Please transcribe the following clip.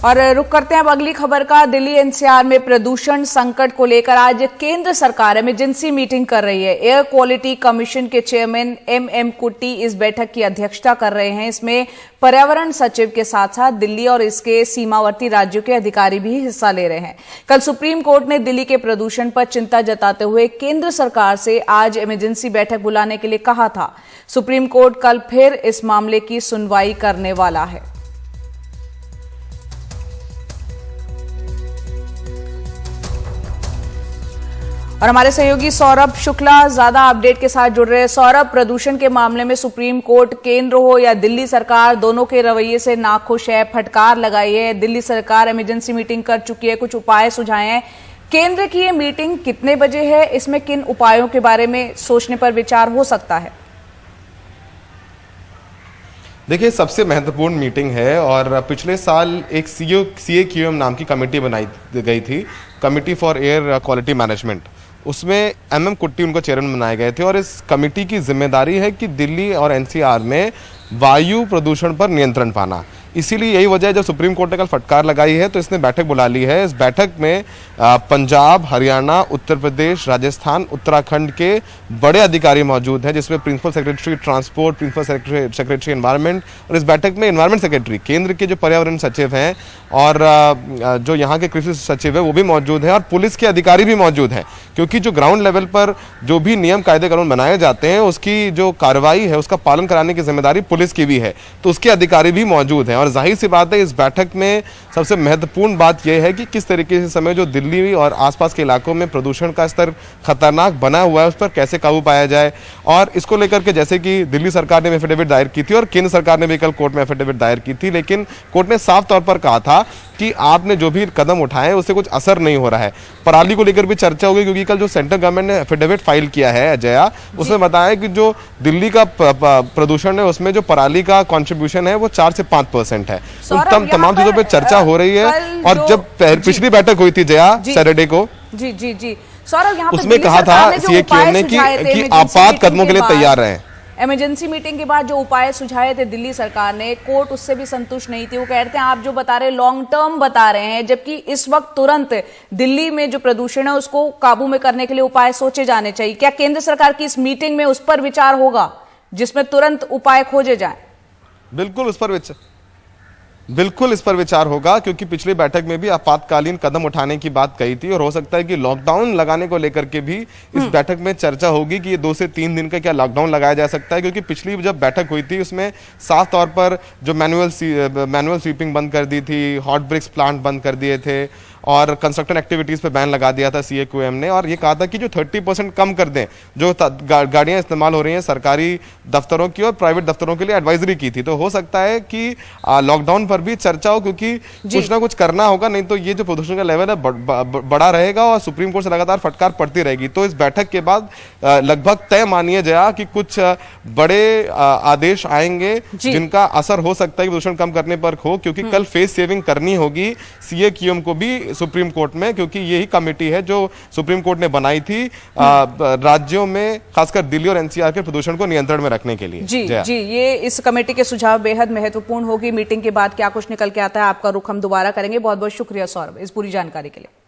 और रुक करते हैं अब अगली खबर का। दिल्ली एनसीआर में प्रदूषण संकट को लेकर आज केंद्र सरकार इमरजेंसी मीटिंग कर रही है। एयर क्वालिटी कमीशन के चेयरमैन एम कुट्टी इस बैठक की अध्यक्षता कर रहे हैं। इसमें पर्यावरण सचिव के साथ साथ दिल्ली और इसके सीमावर्ती राज्यों के अधिकारी भी हिस्सा ले रहे हैं। कल सुप्रीम कोर्ट ने दिल्ली के प्रदूषण पर चिंता जताते हुए केंद्र सरकार से आज इमरजेंसी बैठक बुलाने के लिए कहा था। सुप्रीम कोर्ट कल फिर इस मामले की सुनवाई करने वाला है। और हमारे सहयोगी सौरभ शुक्ला ज्यादा अपडेट के साथ जुड़ रहे हैं। सौरभ, प्रदूषण के मामले में सुप्रीम कोर्ट केंद्र हो या दिल्ली सरकार, दोनों के रवैये से नाखुश है, फटकार लगाई है। दिल्ली सरकार इमरजेंसी मीटिंग कर चुकी है, कुछ उपाय सुझाए हैं। केंद्र की ये मीटिंग कितने बजे है? इसमें किन उपायों के बारे में सोचने पर विचार हो सकता है? देखिए, सबसे महत्वपूर्ण मीटिंग है और पिछले साल एक CAQM नाम की कमेटी बनाई गई थी, committee for air quality management. उसमें MM कुट्टी उनको चेयरमैन बनाए गए थे और इस कमेटी की जिम्मेदारी है कि दिल्ली और NCR में वायु प्रदूषण पर नियंत्रण पाना। इसीलिए यही वजह है जब सुप्रीम कोर्ट ने कल फटकार लगाई है तो इसने बैठक बुला ली है। इस बैठक में पंजाब, हरियाणा, उत्तर प्रदेश, राजस्थान, उत्तराखंड के बड़े अधिकारी मौजूद हैं, जिसमें principal secretary transport, principal secretary environment, और इस बैठक में एनवायरनमेंट सेक्रेटरी, केंद्र के जो पर्यावरण सचिव हैं और जो यहाँ के कृषि सचिव है वो भी मौजूद हैं और पुलिस के अधिकारी भी मौजूद हैं। क्योंकि जो ग्राउंड लेवल पर जो भी नियम कायदे कानून बनाए जाते हैं उसकी जो कार्रवाई है उसका पालन कराने की जिम्मेदारी पुलिस की भी है, तो उसके अधिकारी भी मौजूद हैं। और जाहिर सी बात है इस बैठक में सबसे महत्वपूर्ण बात यह है कि किस तरीके से समय जो दिल्ली और आसपास के इलाकों में प्रदूषण का स्तर खतरनाक बना हुआ है उस पर कैसे काबू पाया जाए। और इसको लेकर के जैसे कि दिल्ली सरकार ने एफिडेविट दायर की थी और केंद्र सरकार ने भी कल कोर्ट में एफिडेविट दायर की थी, लेकिन कोर्ट ने साफ तौर पर कहा था कि आपने जो भी कदम उठाए उससे कुछ असर नहीं हो रहा है। पराली को लेकर भी चर्चा होगी क्योंकि कल जो सेंट्रल गवर्नमेंट ने एफिडेविट फाइल किया है अजया, उसने बताया कि जो दिल्ली का प्रदूषण है उसमें जो पराली का कंट्रीब्यूशन है वो 4 से 5% है। तो तमाम चीजों पे चर्चा हो रही है। और जब पिछली बैठक हुई थी जया सैटरडे को, जी सौरभ, यहाँ उसमें कहा था CAQM ने कि आपात कदमों के लिए तैयार रहें। इमरजेंसी मीटिंग के बाद जो उपाय सुझाए थे दिल्ली सरकार ने, कोर्ट उससे भी संतुष्ट नहीं थी। वो कहते हैं आप जो बता रहे लॉन्ग टर्म बता रहे हैं, जबकि इस वक्त तुरंत दिल्ली में जो प्रदूषण है उसको काबू में करने के लिए उपाय सोचे जाने चाहिए। क्या केंद्र सरकार की इस मीटिंग में उस पर विचार होगा जिसमें तुरंत उपाय खोजे जाए? बिल्कुल इस पर विचार होगा, क्योंकि पिछली बैठक में भी आपातकालीन कदम उठाने की बात कही थी और हो सकता है कि लॉकडाउन लगाने को लेकर के भी इस बैठक में चर्चा होगी कि ये 2 से 3 दिन का क्या लॉकडाउन लगाया जा सकता है। क्योंकि पिछली जब बैठक हुई थी उसमें साफ तौर पर जो मैनुअल स्वीपिंग बंद कर दी थी, हॉट ब्रिक्स प्लांट बंद कर दिए थे और कंस्ट्रक्शन एक्टिविटीज पे बैन लगा दिया था CAQM ने, और ये कहा था कि जो 30% कम कर दें जो गाड़ियां इस्तेमाल हो रही हैं सरकारी दफ्तरों की और प्राइवेट दफ्तरों के लिए एडवाइजरी की थी। तो हो सकता है कि लॉकडाउन पर भी चर्चा हो, क्योंकि कुछ ना कुछ करना होगा, नहीं तो ये जो प्रदूषण का लेवल है बड़ा रहेगा और सुप्रीम कोर्ट से लगातार फटकार पड़ती रहेगी। तो इस बैठक के बाद लगभग तय मानिए जया कि कुछ बड़े आदेश आएंगे जिनका असर हो सकता है कि प्रदूषण कम करने पर हो, क्योंकि कल फेस सेविंग करनी होगी CAQM को भी सुप्रीम कोर्ट में, क्योंकि यही कमेटी है जो सुप्रीम कोर्ट ने बनाई थी राज्यों में खासकर दिल्ली और NCR के प्रदूषण को नियंत्रण में रखने के लिए। जी, ये इस कमेटी के सुझाव बेहद महत्वपूर्ण होगी। मीटिंग के बाद क्या कुछ निकल के आता है आपका रुख हम दोबारा करेंगे। बहुत बहुत शुक्रिया सौरभ इस पूरी जानकारी के लिए।